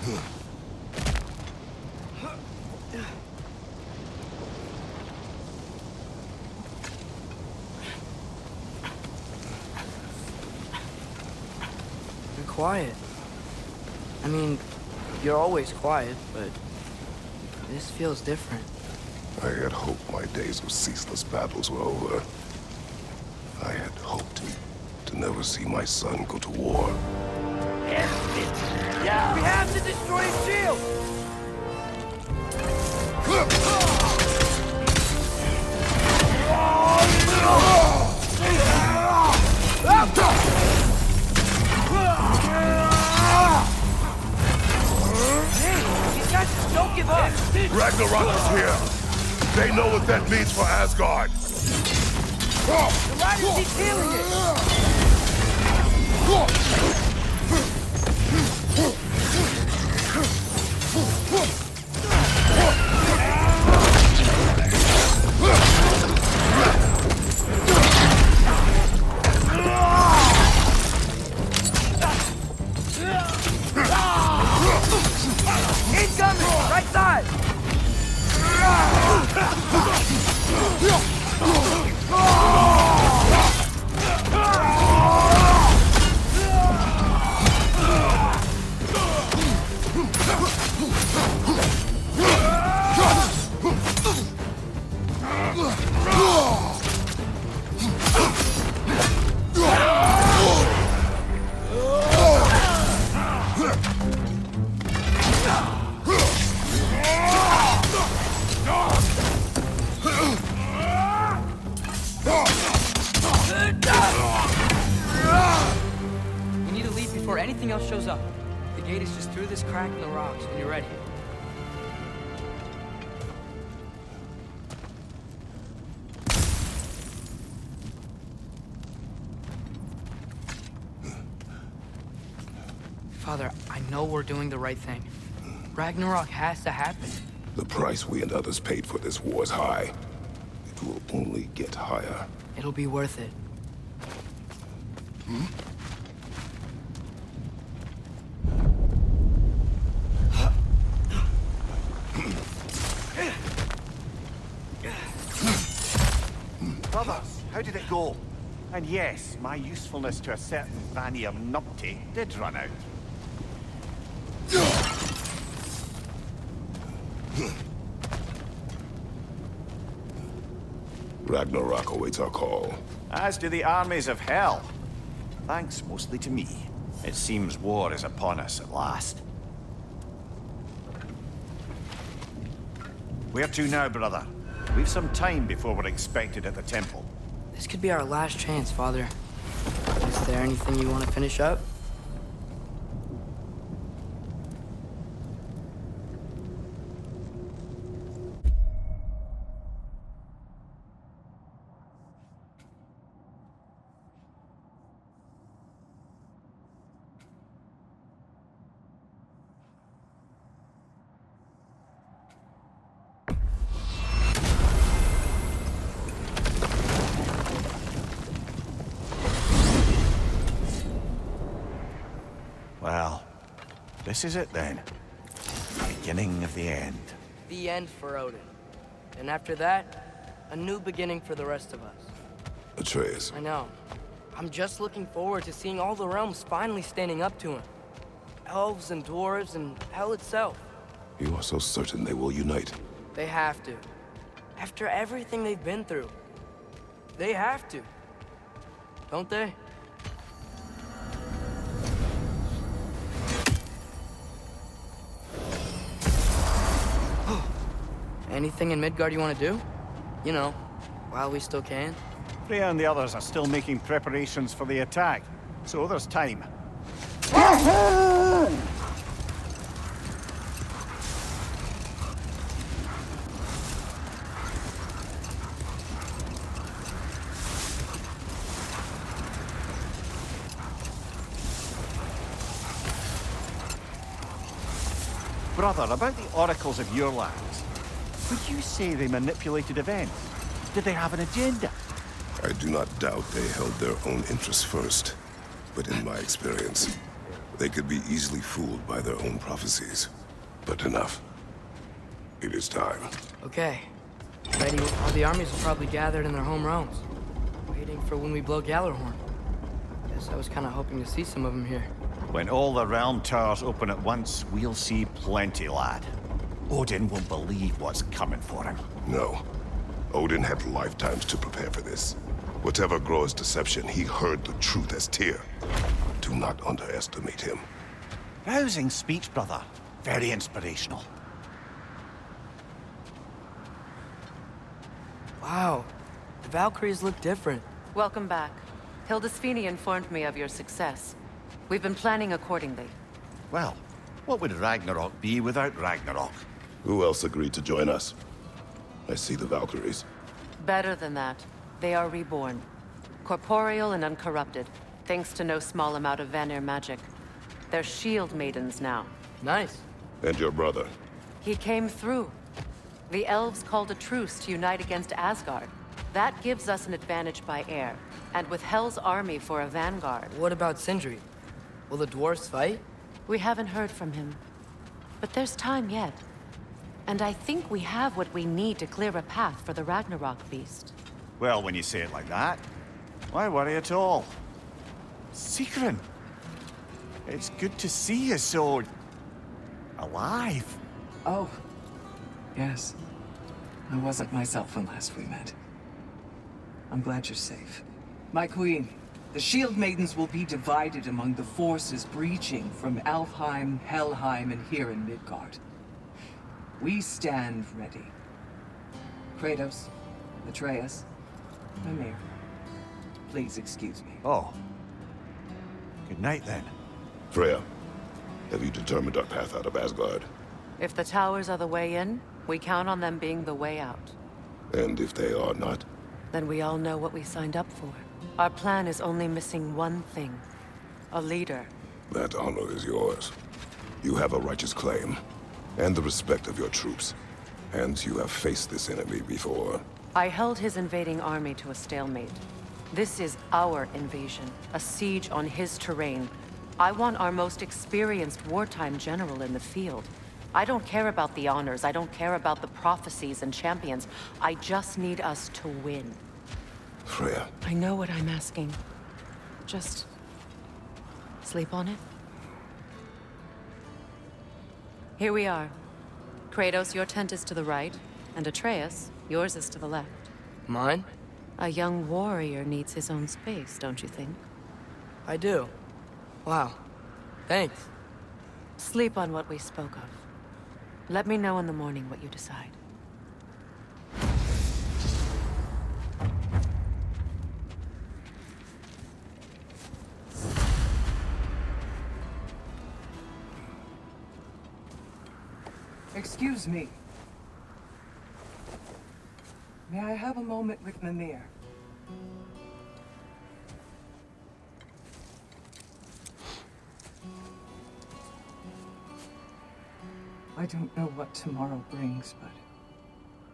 You're quiet. I mean, you're always quiet, but this feels different. I had hoped my days of ceaseless battles were over. I had hoped to never see my son go to war. Yeah, we have to destroy his shield! Hey, these guys just don't give up! Ragnarök is here! They know what that means for Asgard! The riders keep healing it! Incoming! Right side! We need to leave before anything else shows up. The gate is just through this crack in the rocks when you're ready. Father, I know we're doing the right thing. Ragnarok has to happen. The price we and others paid for this war is high. It will only get higher. It'll be worth it. Brothers, how did it go? And yes, my usefulness to a certain Vanny of Numpty did run out. Ragnarök awaits our call. As do the armies of hell. Thanks mostly to me. It seems war is upon us at last. Where to now, brother? We've some time before we're expected at the temple. This could be our last chance, Father. Is there anything you want to finish up? Well, this is it then. The beginning of the end. The end for Odin. And after that, a new beginning for the rest of us. Atreus, I know. I'm just looking forward to seeing all the realms finally standing up to him. Elves and dwarves and hell itself. you are so certain they will unite. They have to. After everything they've been through. They have to. Don't they? Anything in Midgard you want to do? You know, while we still can. Freya and the others are still making preparations for the attack, so there's time. Brother, about the oracles of your lands, would you say they manipulated events? Did they have an agenda? I do not doubt they held their own interests first. But in my experience, They could be easily fooled by their own prophecies. But enough. It is time. Okay. Ready? All the armies are probably gathered in their home realms, waiting for when we blow Gallarhorn. Guess I was kind of hoping to see some of them here. When all the realm towers open at once, we'll see plenty, lad. Odin won't believe what's coming for him. No. Odin had lifetimes to prepare for this. Whatever Groa's deception, he heard the truth as Tyr. Do not underestimate him. Rousing speech, brother. Very inspirational. Wow. The Valkyries look different. Welcome back. Hildisvini informed me of your success. We've been planning accordingly. Well, what would Ragnarok be without Ragnarok? Who else agreed to join us? I see the Valkyries. Better than that. They are reborn. Corporeal and uncorrupted, thanks to no small amount of Vanir magic. They're shield maidens now. Nice. And your brother. He came through. The elves called a truce to unite against Asgard. That gives us an advantage by air, and with Hel's army for a vanguard. What about Sindri? Will the dwarves fight? We haven't heard from him. But there's time yet. And I think we have what we need to clear a path for the Ragnarok beast. Well, when you say it like that, why worry at all? Sigrun! It's good to see you so... alive. Oh, yes. I wasn't myself when last we met. I'm glad you're safe. My queen, the Shield Maidens will be divided among the forces breaching from Alfheim, Helheim, and here in Midgard. We stand ready. Kratos, Atreus, Mimir, please excuse me. Oh. Good night, then. Freya, have you determined our path out of Asgard? If the towers are the way in, we count on them being the way out. And if they are not? Then we all know what we signed up for. Our plan is only missing one thing. A leader. That honor is yours. You have a righteous claim, and the respect of your troops. And you have faced this enemy before. I held his invading army to a stalemate. This is our invasion, a siege on his terrain. I want our most experienced wartime general in the field. I don't care about the honors, I don't care about the prophecies and champions. I just need us to win. Freya. I know what I'm asking. Just... sleep on it? Here we are. Kratos, your tent is to the right, and Atreus, yours is to the left. Mine? A young warrior needs his own space, don't you think? I do. Wow. Thanks. Sleep on what we spoke of. Let me know in the morning what you decide. Excuse me. May I have a moment with Mimir? I don't know what tomorrow brings, but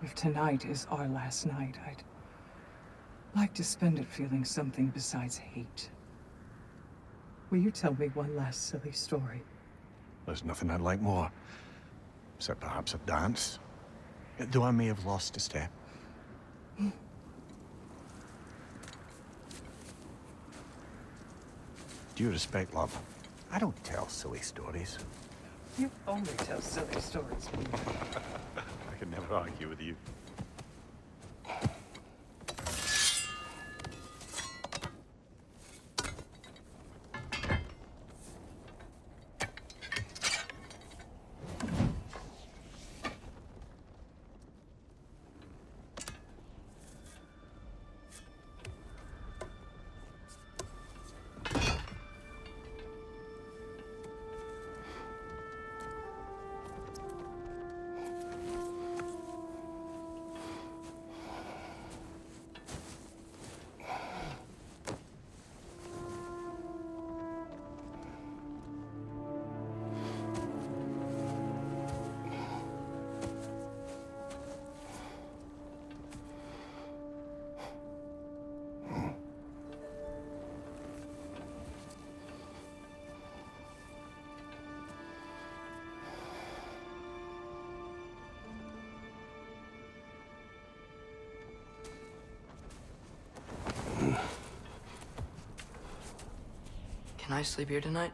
if tonight is our last night, I'd like to spend it feeling something besides hate. Will you tell me one last silly story? There's nothing I'd like more. Except perhaps a dance. Though I may have lost a step. Due respect, love, I don't tell silly stories. You only tell silly stories, Peter. I can never argue with you. Can I sleep here tonight?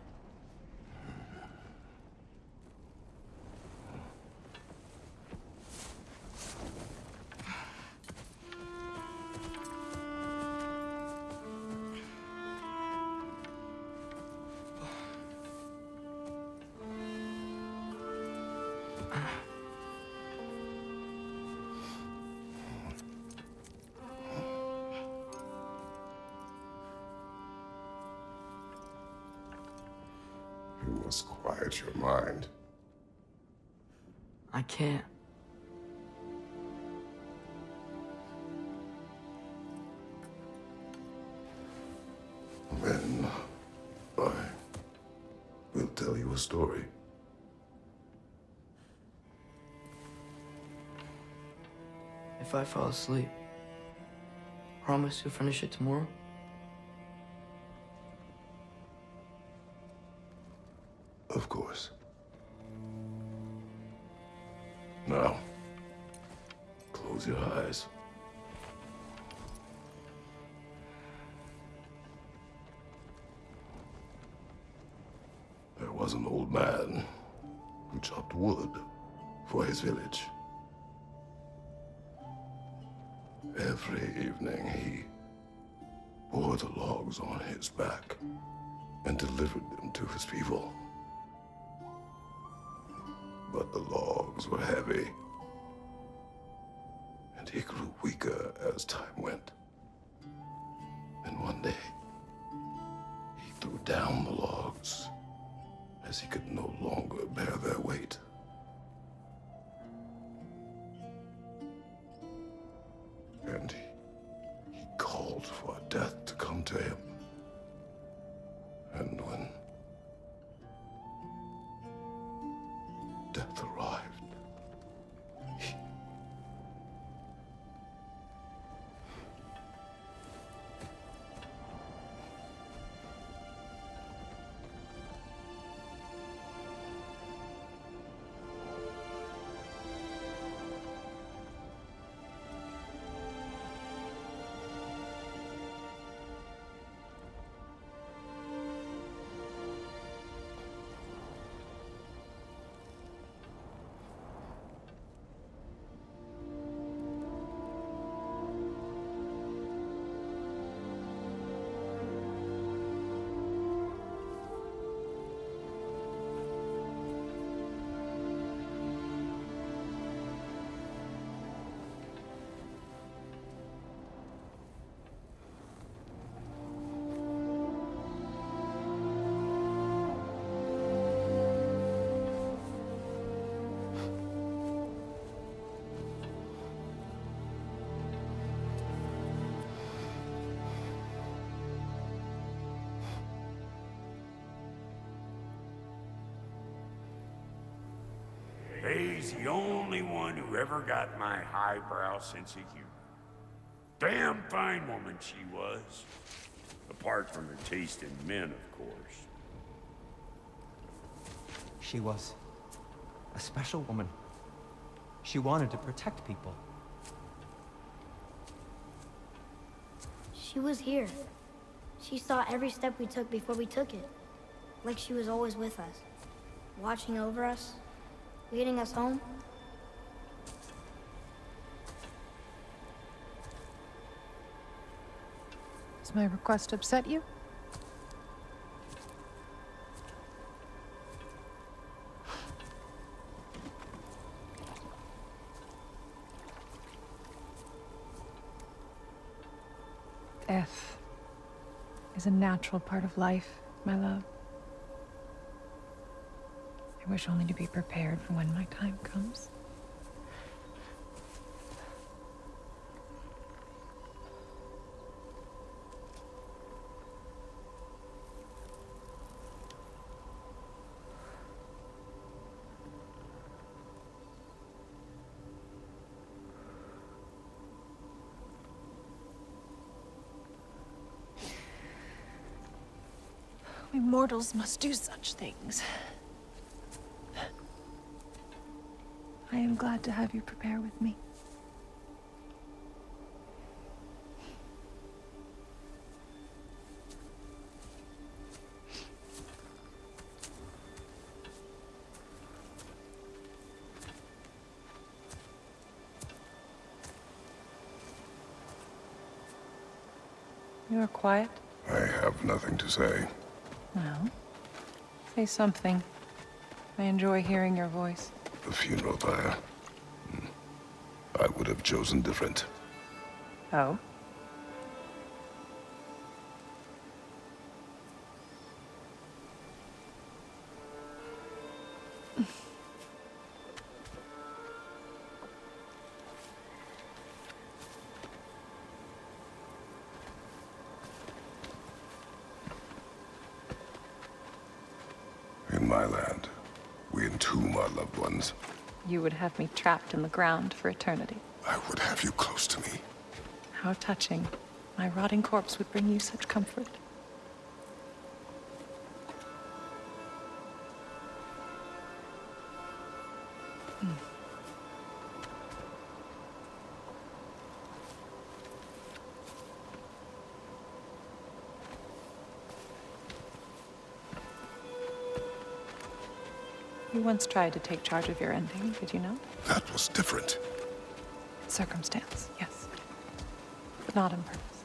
You must quiet your mind. I can't. Then I will tell you a story. If I fall asleep, promise you'll finish it tomorrow? Of course. Now, close your eyes. There was an old man who chopped wood for his village. Every evening he bore the logs on his back and delivered them to his people. But the logs were heavy, and he grew weaker as time went. And one day, he threw down the logs as he could no longer bear their weight. And he called for death to come to him. And when death arrived, He's the only one who ever got my highbrow sense of humor. Damn fine woman she was. Apart from her taste in men, of course. She was a special woman. She wanted to protect people. She was here. She saw every step we took before we took it. Like she was always with us. Watching over us. Leading us home. Does my request upset you? Death is a natural part of life, my love. I wish only to be prepared for when my time comes. We mortals must do such things. I am glad to have you prepare with me. You're quiet. I have nothing to say. Well, say something. I enjoy hearing your voice. The funeral pyre. I would have chosen different. Oh? In my land, we entomb our loved ones. You would have me trapped in the ground for eternity. I would have you close to me. How touching. My rotting corpse would bring you such comfort. You once tried to take charge of your ending, did you know? That was different. Circumstance, yes. But not on purpose.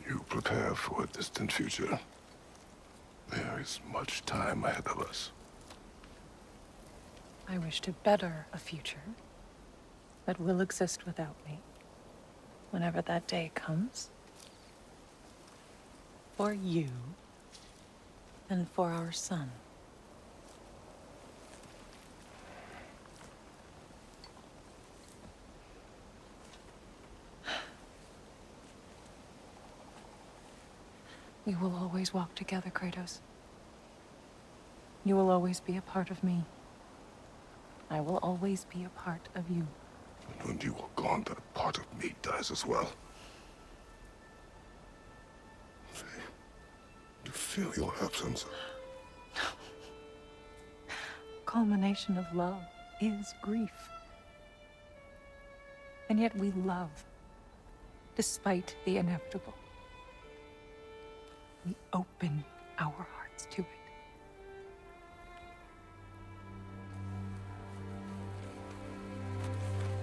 You prepare for a distant future. There is much time ahead of us. I wish to better a future that will exist without me, whenever that day comes. For you, and for our son. We will always walk together, Kratos. You will always be a part of me. I will always be a part of you. And when you are gone, that part of me dies as well. You feel your absence. Culmination of love is grief. And yet we love, despite the inevitable. We open our hearts to it.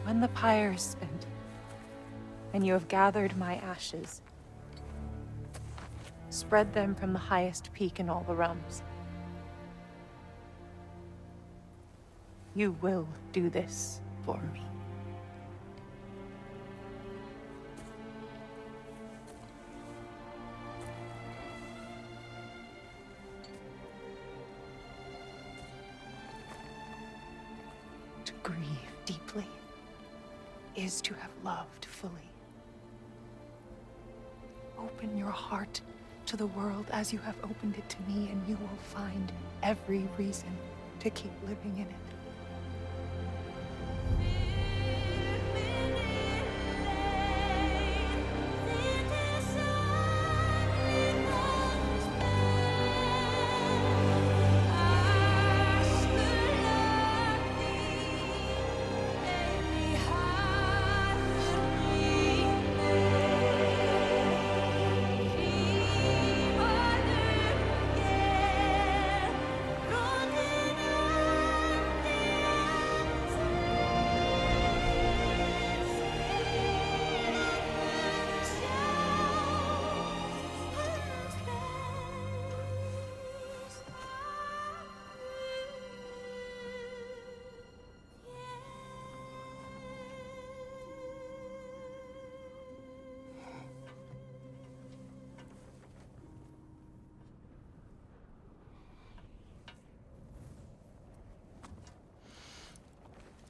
When the pyre is spent, and you have gathered my ashes, spread them from the highest peak in all the realms. You will do this for me. To grieve deeply is to have loved fully. Open your heart to the world as you have opened it to me, and you will find every reason to keep living in it.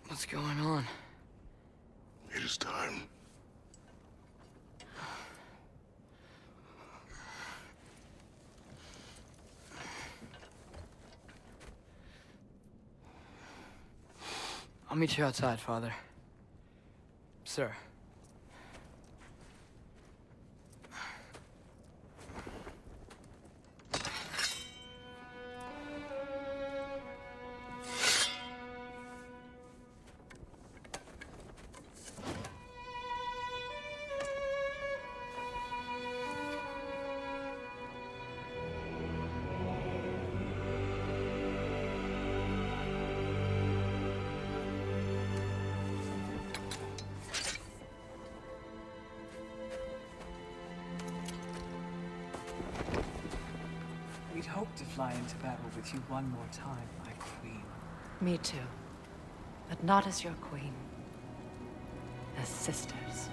What's going on? It is time. I'll meet you outside, Father. Sir. fly into battle with you one more time, my queen. Me too. But not as your queen. As sisters.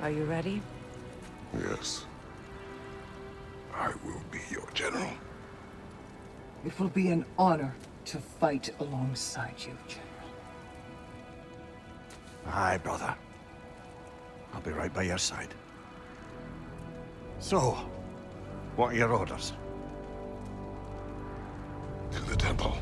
Are you ready? Yes. I will be your general. It will be an honor to fight alongside you, General. Aye, brother. I'll be right by your side. So, what are your orders? To the temple.